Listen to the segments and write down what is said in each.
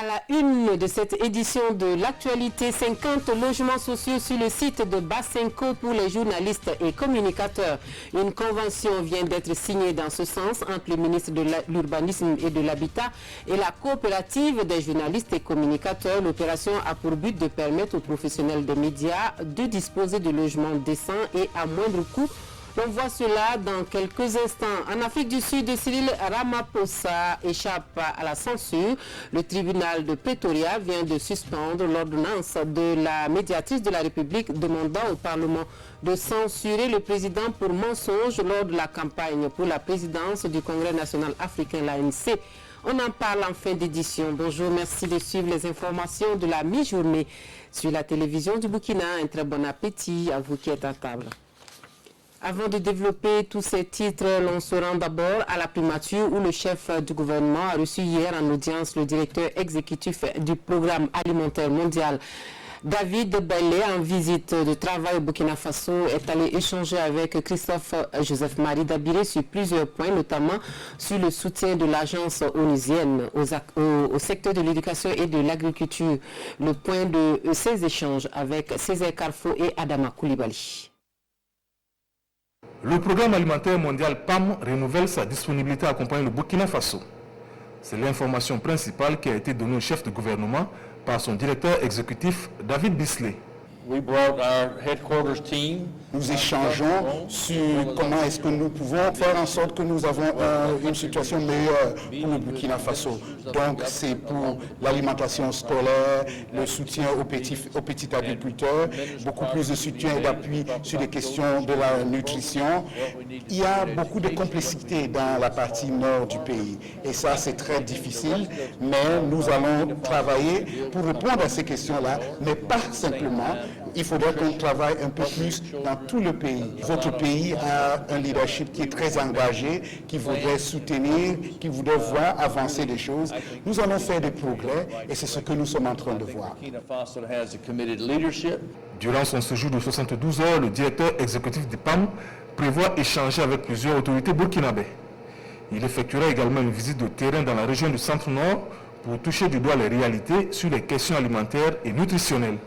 À la une de cette édition de l'actualité, 50 logements sociaux sur le site de Basenko pour les journalistes et communicateurs. Une convention vient d'être signée dans ce sens entre le ministre de l'Urbanisme et de l'Habitat et la coopérative des journalistes et communicateurs. L'opération a pour but de permettre aux professionnels des médias de disposer de logements décents et à moindre coût. On voit cela dans quelques instants. En Afrique du Sud, Cyril Ramaphosa échappe à la censure. Le tribunal de Pretoria vient de suspendre l'ordonnance de la médiatrice de la République demandant au Parlement de censurer le président pour mensonge lors de la campagne pour la présidence du Congrès national africain, l'ANC. On en parle en fin d'édition. Bonjour, merci de suivre les informations de la mi-journée sur la télévision du Burkina. Un très bon appétit à vous qui êtes à table. Avant de développer tous ces titres, l'on se rend d'abord à la primature où le chef du gouvernement a reçu hier en audience le directeur exécutif du programme alimentaire mondial. David Bellé, en visite de travail au Burkina Faso, est allé échanger avec Christophe Joseph-Marie Dabiré sur plusieurs points, notamment sur le soutien de l'agence onusienne au secteur de l'éducation et de l'agriculture. Le point de ces échanges avec Césaire Carfo et Adama Koulibaly. Le programme alimentaire mondial PAM renouvelle sa disponibilité à accompagner le Burkina Faso. C'est l'information principale qui a été donnée au chef de gouvernement par son directeur exécutif David Bisley. Nous échangeons sur comment est-ce que nous pouvons faire en sorte que nous avons une situation meilleure pour le Burkina Faso. Donc c'est pour l'alimentation scolaire, le soutien aux petits agriculteurs, beaucoup plus de soutien et d'appui sur les questions de la nutrition. Il y a beaucoup de complexité dans la partie nord du pays et ça c'est très difficile, mais nous allons travailler pour répondre à ces questions-là, mais pas simplement. Il faudrait qu'on travaille un peu plus dans tout le pays. Votre pays a un leadership qui est très engagé, qui voudrait soutenir, qui voudrait voir avancer les choses. Nous allons faire des progrès et c'est ce que nous sommes en train de voir. Durant son séjour de 72 heures, le directeur exécutif du PAM prévoit échanger avec plusieurs autorités burkinabées. Il effectuera également une visite de terrain dans la région du Centre-Nord pour toucher du doigt les réalités sur les questions alimentaires et nutritionnelles.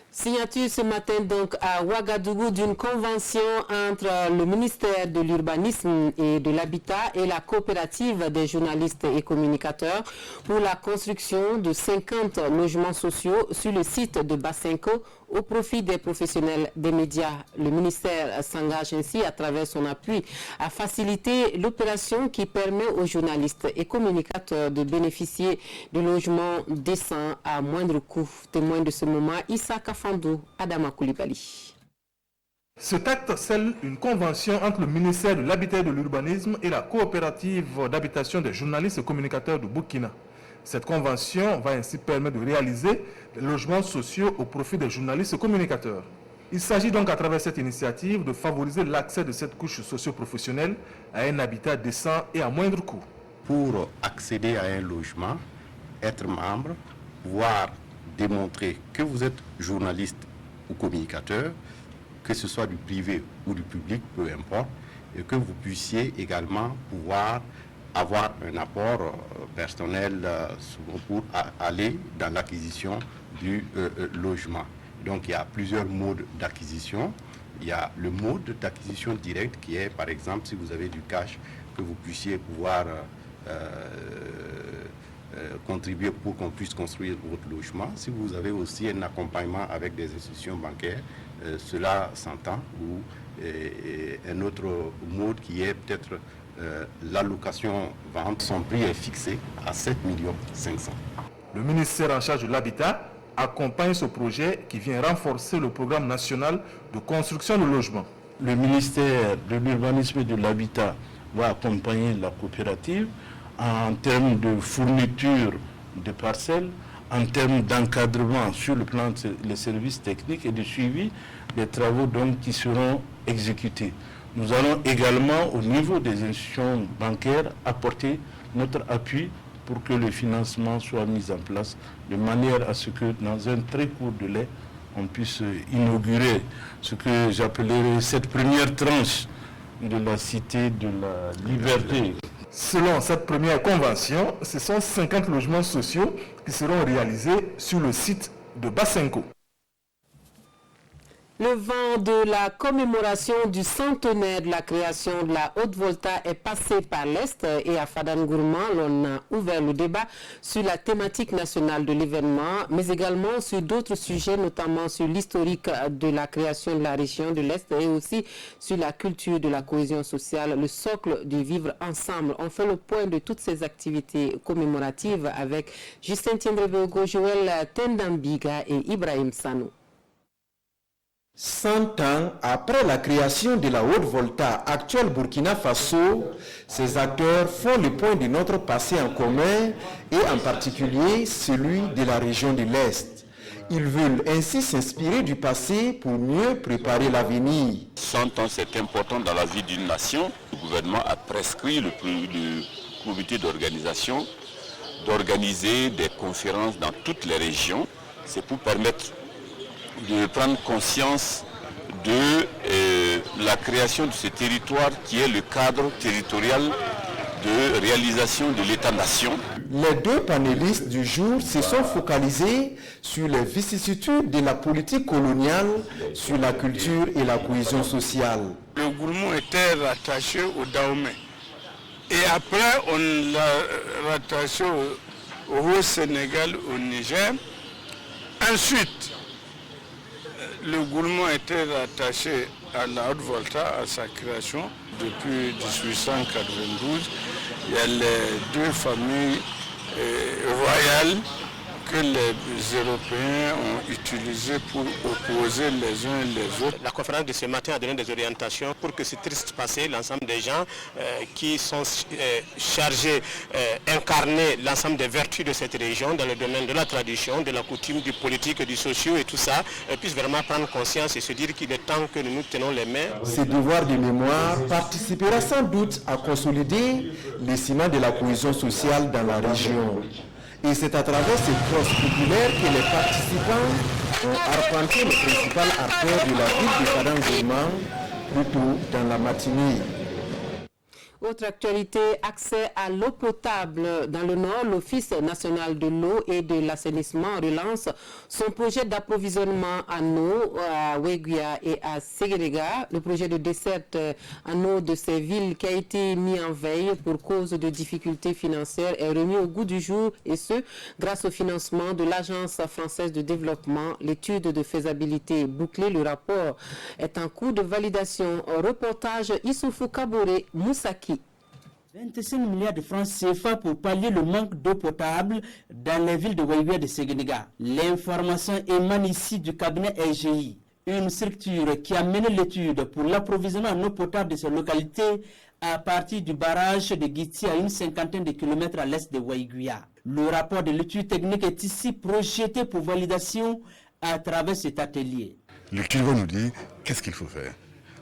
Signature ce matin donc à Ouagadougou d'une convention entre le ministère de l'Urbanisme et de l'Habitat et la coopérative des journalistes et communicateurs pour la construction de 50 logements sociaux sur le site de Basenko au profit des professionnels des médias. Le ministère s'engage ainsi à travers son appui à faciliter l'opération qui permet aux journalistes et communicateurs de bénéficier de logements décents à moindre coût. Témoin de ce moment, Issa Kafando, Adama Koulibaly. Cet acte scelle une convention entre le ministère de l'Habitat et de l'Urbanisme et la coopérative d'habitation des journalistes et communicateurs du Burkina. Cette convention va ainsi permettre de réaliser des logements sociaux au profit des journalistes et communicateurs. Il s'agit donc à travers cette initiative de favoriser l'accès de cette couche socio-professionnelle à un habitat décent et à moindre coût. Pour accéder à un logement, être membre, pouvoir démontrer que vous êtes journaliste ou communicateur, que ce soit du privé ou du public, peu importe, et que vous puissiez également pouvoir avoir un apport personnel pour aller dans l'acquisition du logement. Donc il y a plusieurs modes d'acquisition. Il y a le mode d'acquisition directe qui est, par exemple, si vous avez du cash, que vous puissiez pouvoir contribuer pour qu'on puisse construire votre logement. Si vous avez aussi un accompagnement avec des institutions bancaires, cela s'entend. Ou un autre mode qui est peut-être l'allocation-vente, son prix est fixé à 7 500 000. Le ministère en charge de l'habitat accompagne ce projet qui vient renforcer le programme national de construction de logements. Le ministère de l'Urbanisme et de l'Habitat va accompagner la coopérative en termes de fourniture de parcelles, en termes d'encadrement sur le plan des services techniques et de suivi des travaux donc, qui seront exécutés. Nous allons également, au niveau des institutions bancaires, apporter notre appui pour que le financement soit mis en place de manière à ce que, dans un très court délai, on puisse inaugurer ce que j'appellerais cette première tranche de la cité de la liberté Selon cette première convention, ce sont 50 logements sociaux qui seront réalisés sur le site de Basenko. Le vent de la commémoration du centenaire de la création de la Haute-Volta est passé par l'Est et à Fadangourma, l'on a ouvert le débat sur la thématique nationale de l'événement, mais également sur d'autres sujets, notamment sur l'historique de la création de la région de l'Est et aussi sur la culture de la cohésion sociale, le socle du vivre ensemble. On fait le point de toutes ces activités commémoratives avec Justin Tiendrevego, Joël Tendambiga et Ibrahim Sanou. 100 ans après la création de la Haute-Volta, actuelle Burkina Faso, ces acteurs font le point de notre passé en commun et en particulier celui de la région de l'Est. Ils veulent ainsi s'inspirer du passé pour mieux préparer l'avenir. 100 ans, c'est important dans la vie d'une nation. Le gouvernement a prescrit le comité d'organisation d'organiser des conférences dans toutes les régions. C'est pour permettre de prendre conscience de la création de ce territoire qui est le cadre territorial de réalisation de l'État-nation. Les deux panélistes du jour se sont focalisés sur les vicissitudes de la politique coloniale, sur la culture et la cohésion sociale. Le Gourmou était rattaché au Dahomey. Et après, on l'a rattaché au Sénégal, au Niger. Ensuite, le Gourmand était rattaché à la Haute-Volta, à sa création. Depuis 1892, il y a les deux familles royales que les Européens ont utilisées pour opposer les uns les autres. La conférence de ce matin a donné des orientations pour que ce triste passé, l'ensemble des gens qui sont chargés incarner l'ensemble des vertus de cette région dans le domaine de la tradition, de la coutume, du politique, du social et tout ça, puissent vraiment prendre conscience et se dire qu'il est temps que nous nous tenons les mains. Ce devoir de mémoire participera sans doute à consolider les ciments de la cohésion sociale dans la région. Et c'est à travers ces crosses populaires que les participants ont arpenté le principal artère de la ville de Fadangourma plus tôt dans la matinée. Autre actualité, accès à l'eau potable. Dans le Nord, l'Office national de l'eau et de l'assainissement relance son projet d'approvisionnement en eau à Ouéguia et à Séguéléga. Le projet de desserte en eau de ces villes qui a été mis en veille pour cause de difficultés financières est remis au goût du jour et ce, grâce au financement de l'Agence française de développement. L'étude de faisabilité bouclée, le rapport est en cours de validation. Reportage Issoufou Kaboré, Moussaki. 25 milliards de francs CFA pour pallier le manque d'eau potable dans les villes de Ouéguia et de Séguénéga. L'information émane ici du cabinet LGI, une structure qui a mené l'étude pour l'approvisionnement en eau potable de ces localités à partir du barrage de Guiti à une cinquantaine de kilomètres à l'est de Ouéguia. Le rapport de l'étude technique est ici projeté pour validation à travers cet atelier. L'étude va nous dire qu'est-ce qu'il faut faire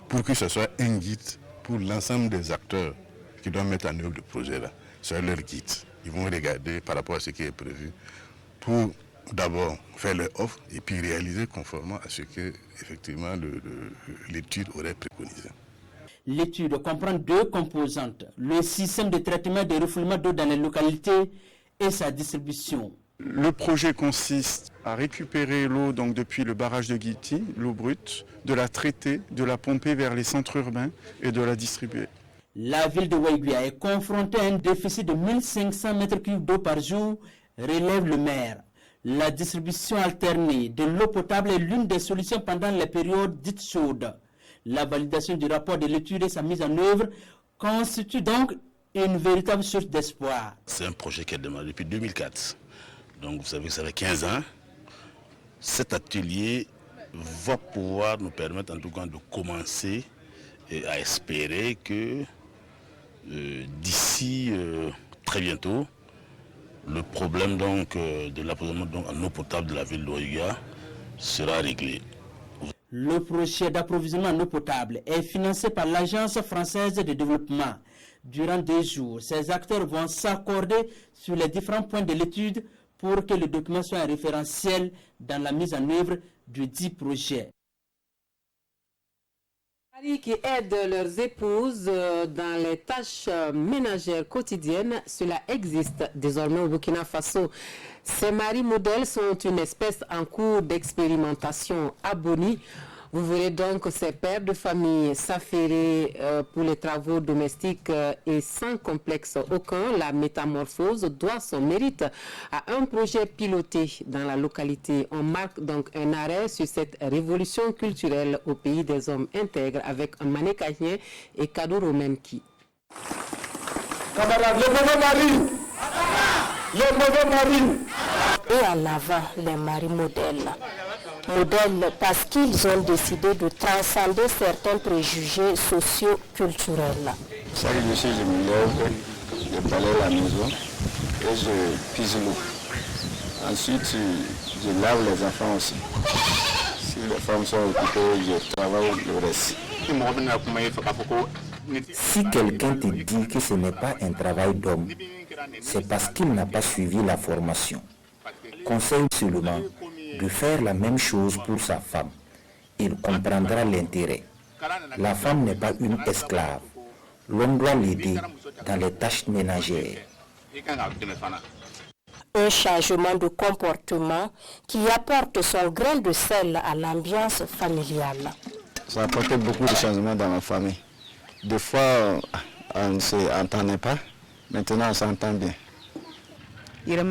pour que ce soit un guide pour l'ensemble des acteurs qui doivent mettre en œuvre le projet-là. C'est leur guide. Ils vont regarder par rapport à ce qui est prévu pour d'abord faire leur offre et puis réaliser conformément à ce que effectivement l'étude aurait préconisé. L'étude comprend deux composantes, le système de traitement et de refoulement d'eau dans les localités et sa distribution. Le projet consiste à récupérer l'eau donc depuis le barrage de Guiti, l'eau brute, de la traiter, de la pomper vers les centres urbains et de la distribuer. La ville de Ouéguia est confrontée à un déficit de 1500 m3 d'eau par jour, relève le maire. La distribution alternée de l'eau potable est l'une des solutions pendant les périodes dites chaudes. La validation du rapport de l'étude et sa mise en œuvre constitue donc une véritable source d'espoir. C'est un projet qui a démarré depuis 2004. Donc vous savez que ça fait 15 ans. Cet atelier va pouvoir nous permettre en tout cas de commencer et à espérer que d'ici très bientôt, le problème donc de l'approvisionnement en eau potable de la ville d'Ouéguia sera réglé. Le projet d'approvisionnement en eau potable est financé par l'Agence française de développement. Durant 2 jours, ces acteurs vont s'accorder sur les différents points de l'étude pour que le document soit un référentiel dans la mise en œuvre du dit projet. Maris qui aident leurs épouses dans les tâches ménagères quotidiennes, cela existe désormais au Burkina Faso. Ces maris modèles sont une espèce en cours d'expérimentation à Boni. Vous verrez donc ces pères de famille s'affairer pour les travaux domestiques et sans complexe aucun. La métamorphose doit son mérite à un projet piloté dans la localité. On marque donc un arrêt sur cette révolution culturelle au pays des hommes intègres avec un manécagnien et Kaduro Menki. Camarades, le mauvais mari! Le mauvais mari! Et en avant, les maris modèles. Modèles parce qu'ils ont décidé de transcender certains préjugés socio-culturels. Chaque jour, je me lève, je balaye la maison et je pise l'eau. Ensuite, je lave les enfants aussi. Si les femmes sont occupées, je travaille le reste. Si quelqu'un te dit que ce n'est pas un travail d'homme, c'est parce qu'il n'a pas suivi la formation. Conseille seulement de faire la même chose pour sa femme. Il comprendra l'intérêt. La femme n'est pas une esclave. L'homme doit l'aider dans les tâches ménagères. Un changement de comportement qui apporte son grain de sel à l'ambiance familiale. Ça a apporté beaucoup de changements dans ma famille. Des fois, on ne s'entendait pas. Maintenant, on s'entend bien. Il y a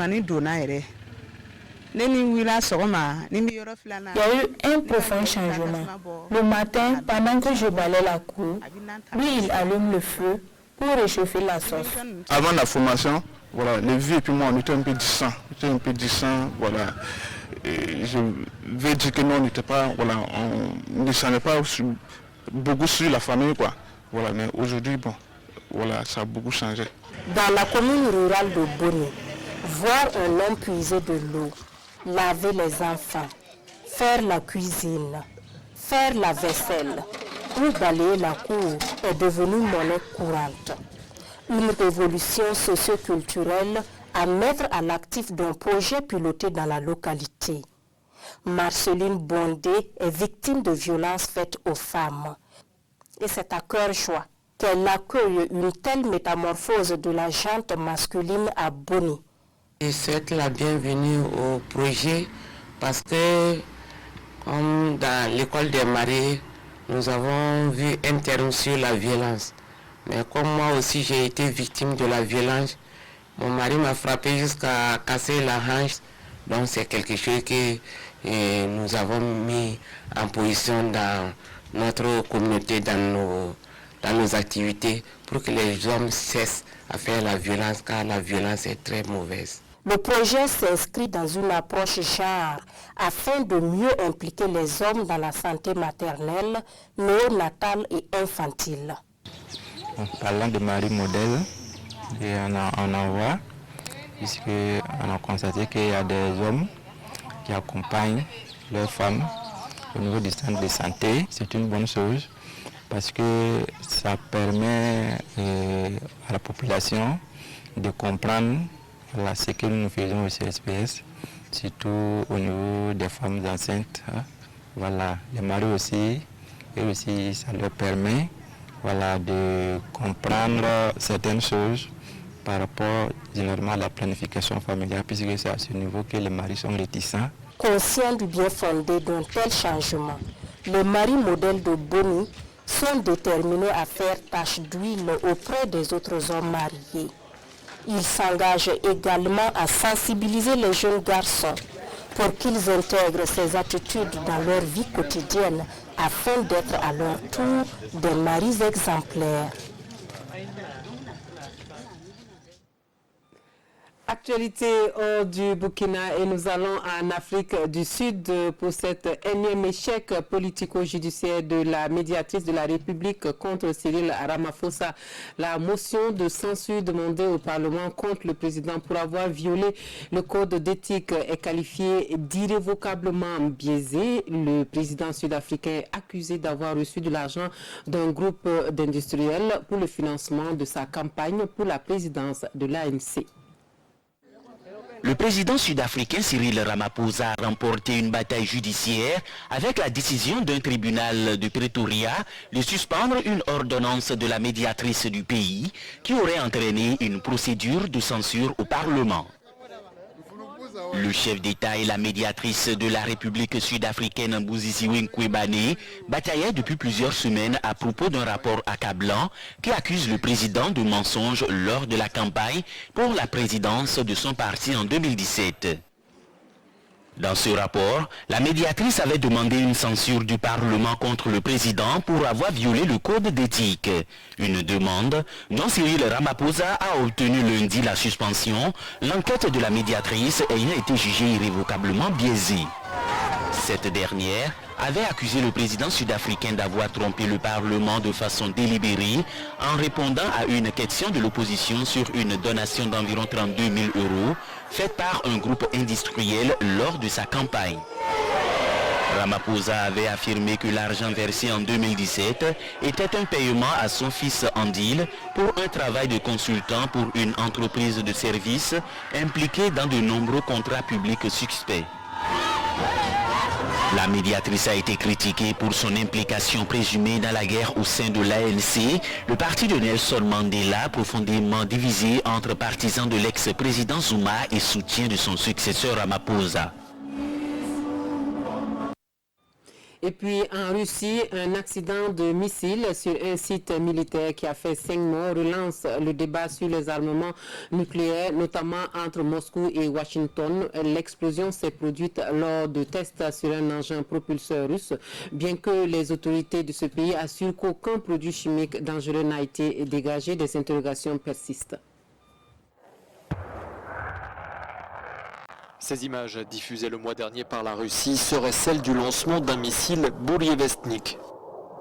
eu un profond changement. Le matin, pendant que je balaye la cour, lui, il allume le feu pour réchauffer la sauce. Avant la formation, voilà, les vieux et puis moi, on était un peu distants, voilà. Et je vais dire que non, on n'était pas, voilà, on ne descendait pas beaucoup sur la famille, quoi. Voilà, mais aujourd'hui, bon, voilà, ça a beaucoup changé. Dans la commune rurale de Boni, voir un homme puiser de l'eau, laver les enfants, faire la cuisine, faire la vaisselle ou balayer la cour est devenu monnaie courante. Une révolution socio-culturelle à mettre à l'actif d'un projet piloté dans la localité. Marceline Bondé est victime de violences faites aux femmes. Et c'est à cœur joie qu'elle accueille une telle métamorphose de la gente masculine à Boni. Je souhaite la bienvenue au projet parce que, comme dans l'école des maris, nous avons vu un terme sur la violence. Mais comme moi aussi j'ai été victime de la violence, mon mari m'a frappé jusqu'à casser la hanche. Donc c'est quelque chose que nous avons mis en position dans notre communauté, dans nos activités, pour que les hommes cessent à faire la violence, car la violence est très mauvaise. Le projet s'inscrit dans une approche genre afin de mieux impliquer les hommes dans la santé maternelle, néonatale et infantile. En parlant de mari modèle, on en voit, puisqu'on a constaté qu'il y a des hommes qui accompagnent leurs femmes au niveau du centre de santé. C'est une bonne chose parce que ça permet à la population de comprendre ce que nous faisons au CSPS, surtout au niveau des femmes enceintes. Voilà, les maris aussi, et aussi ça leur permet, voilà, de comprendre certaines choses par rapport généralement à la planification familiale, puisque c'est à ce niveau que les maris sont réticents. Conscients du bien fondé d'un tel changement, les maris modèles de Boni sont déterminés à faire tache d'huile auprès des autres hommes mariés. Ils s'engagent également à sensibiliser les jeunes garçons pour qu'ils intègrent ces attitudes dans leur vie quotidienne afin d'être à leur tour des maris exemplaires. Actualité hors du Burkina et nous allons en Afrique du Sud pour cet énième échec politico-judiciaire de la médiatrice de la République contre Cyril Ramaphosa. La motion de censure demandée au Parlement contre le président pour avoir violé le code d'éthique est qualifiée d'irrévocablement biaisée. Le président sud-africain est accusé d'avoir reçu de l'argent d'un groupe d'industriels pour le financement de sa campagne pour la présidence de l'ANC. Le président sud-africain Cyril Ramaphosa a remporté une bataille judiciaire avec la décision d'un tribunal de Pretoria de suspendre une ordonnance de la médiatrice du pays qui aurait entraîné une procédure de censure au Parlement. Le chef d'État et la médiatrice de la République sud-africaine Mbuzisiwe Mqwebane bataillaient depuis plusieurs semaines à propos d'un rapport accablant qui accuse le président de mensonges lors de la campagne pour la présidence de son parti en 2017. Dans ce rapport, la médiatrice avait demandé une censure du Parlement contre le président pour avoir violé le code d'éthique. Une demande dont Cyril Ramaphosa a obtenu lundi la suspension, l'enquête de la médiatrice ayant été jugée irrévocablement biaisée. Cette dernière avait accusé le président sud-africain d'avoir trompé le Parlement de façon délibérée en répondant à une question de l'opposition sur une donation d'environ 32 000 € faite par un groupe industriel lors de sa campagne. Ramaphosa avait affirmé que l'argent versé en 2017 était un paiement à son fils Andile pour un travail de consultant pour une entreprise de services impliquée dans de nombreux contrats publics suspects. La médiatrice a été critiquée pour son implication présumée dans la guerre au sein de l'ANC, le parti de Nelson Mandela profondément divisé entre partisans de l'ex-président Zuma et soutien de son successeur Ramaphosa. Et puis en Russie, un accident de missile sur un site militaire qui a fait 5 morts relance le débat sur les armements nucléaires, notamment entre Moscou et Washington. L'explosion s'est produite lors de tests sur un engin propulseur russe, bien que les autorités de ce pays assurent qu'aucun produit chimique dangereux n'a été dégagé. Des interrogations persistent. Ces images diffusées le mois dernier par la Russie seraient celles du lancement d'un missile Bourievestnik.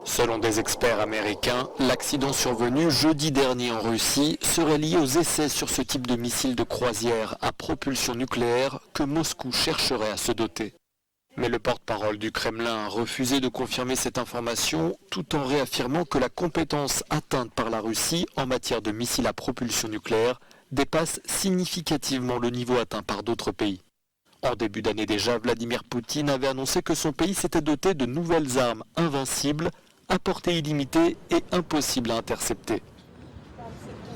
Selon des experts américains, l'accident survenu jeudi dernier en Russie serait lié aux essais sur ce type de missile de croisière à propulsion nucléaire que Moscou chercherait à se doter. Mais le porte-parole du Kremlin a refusé de confirmer cette information tout en réaffirmant que la compétence atteinte par la Russie en matière de missiles à propulsion nucléaire dépasse significativement le niveau atteint par d'autres pays. En début d'année déjà, Vladimir Poutine avait annoncé que son pays s'était doté de nouvelles armes invincibles, à portée illimitée et impossibles à intercepter.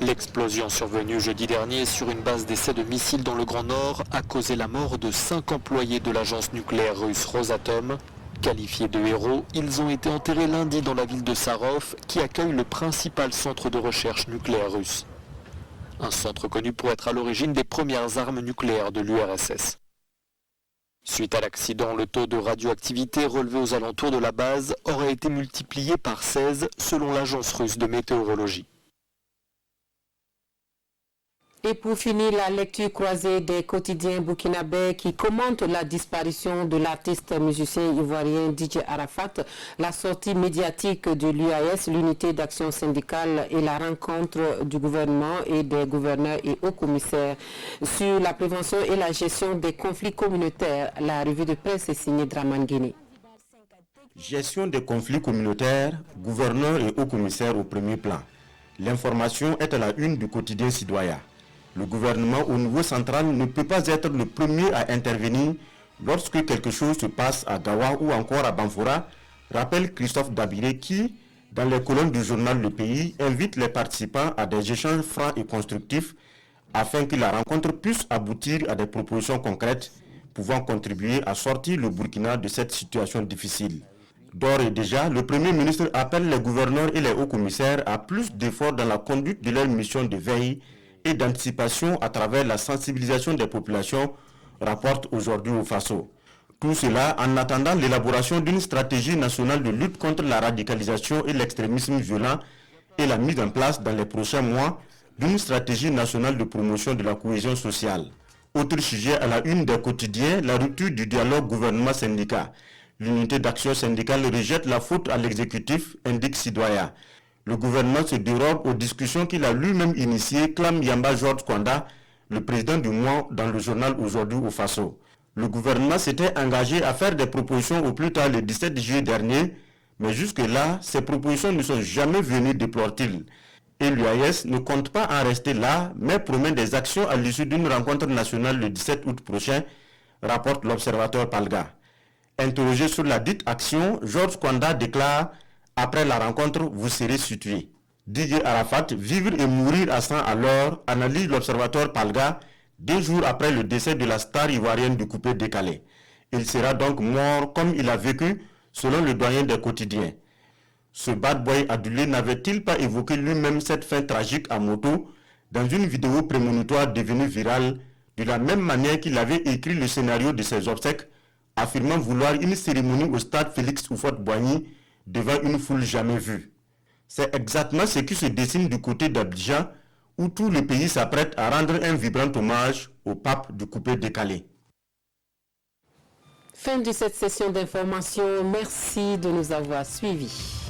L'explosion survenue jeudi dernier sur une base d'essai de missiles dans le Grand Nord a causé la mort de 5 employés de l'agence nucléaire russe Rosatom. Qualifiés de héros, ils ont été enterrés lundi dans la ville de Sarov, qui accueille le principal centre de recherche nucléaire russe. Un centre connu pour être à l'origine des premières armes nucléaires de l'URSS. Suite à l'accident, le taux de radioactivité relevé aux alentours de la base aurait été multiplié par 16 selon l'agence russe de météorologie. Et pour finir, la lecture croisée des quotidiens burkinabés qui commentent la disparition de l'artiste musicien ivoirien DJ Arafat, la sortie médiatique de l'UAS, l'unité d'action syndicale, et la rencontre du gouvernement et des gouverneurs et hauts commissaires sur la prévention et la gestion des conflits communautaires. La revue de presse est signée Draman Guéné. Gestion des conflits communautaires, gouverneurs et hauts commissaires au premier plan. L'information est à la une du quotidien citoyen. Le gouvernement au niveau central ne peut pas être le premier à intervenir lorsque quelque chose se passe à Gawa ou encore à Banfora, rappelle Christophe Dabiré qui, dans les colonnes du journal Le Pays, invite les participants à des échanges francs et constructifs afin que la rencontre puisse aboutir à des propositions concrètes pouvant contribuer à sortir le Burkina de cette situation difficile. D'ores et déjà, le Premier ministre appelle les gouverneurs et les hauts commissaires à plus d'efforts dans la conduite de leur mission de veille et d'anticipation à travers la sensibilisation des populations, rapporte aujourd'hui au Faso. Tout cela en attendant l'élaboration d'une stratégie nationale de lutte contre la radicalisation et l'extrémisme violent et la mise en place dans les prochains mois d'une stratégie nationale de promotion de la cohésion sociale. Autre sujet à la une des quotidiens, la rupture du dialogue gouvernement-syndicat. L'unité d'action syndicale rejette la faute à l'exécutif, indique Sidoya. Le gouvernement se dérobe aux discussions qu'il a lui-même initiées, clame Yamba Georges Kwanda, le président du mois dans le journal Aujourd'hui au Faso. Le gouvernement s'était engagé à faire des propositions au plus tard le 17 juillet dernier, mais jusque-là, ces propositions ne sont jamais venues, déplore-t-il. et l'UAS ne compte pas en rester là, mais promet des actions à l'issue d'une rencontre nationale le 17 août prochain, rapporte l'observateur Palga. Interrogé sur la dite action, Georges Kwanda déclare « Après la rencontre, vous serez situé ». Didier Arafat, vivre et mourir à 100 à l'heure, analyse l'observateur Palga 2 jours après le décès de la star ivoirienne du coupé décalé. Il sera donc mort comme il a vécu, selon le doyen des quotidiens. Ce bad boy adulé n'avait-il pas évoqué lui-même cette fin tragique à moto dans une vidéo prémonitoire devenue virale, de la même manière qu'il avait écrit le scénario de ses obsèques, affirmant vouloir une cérémonie au stade Félix Houphouët-Boigny devant une foule jamais vue. C'est exactement ce qui se dessine du côté d'Abidjan, où tout le pays s'apprête à rendre un vibrant hommage au pape du coupé décalé. Fin de cette session d'information. Merci de nous avoir suivis.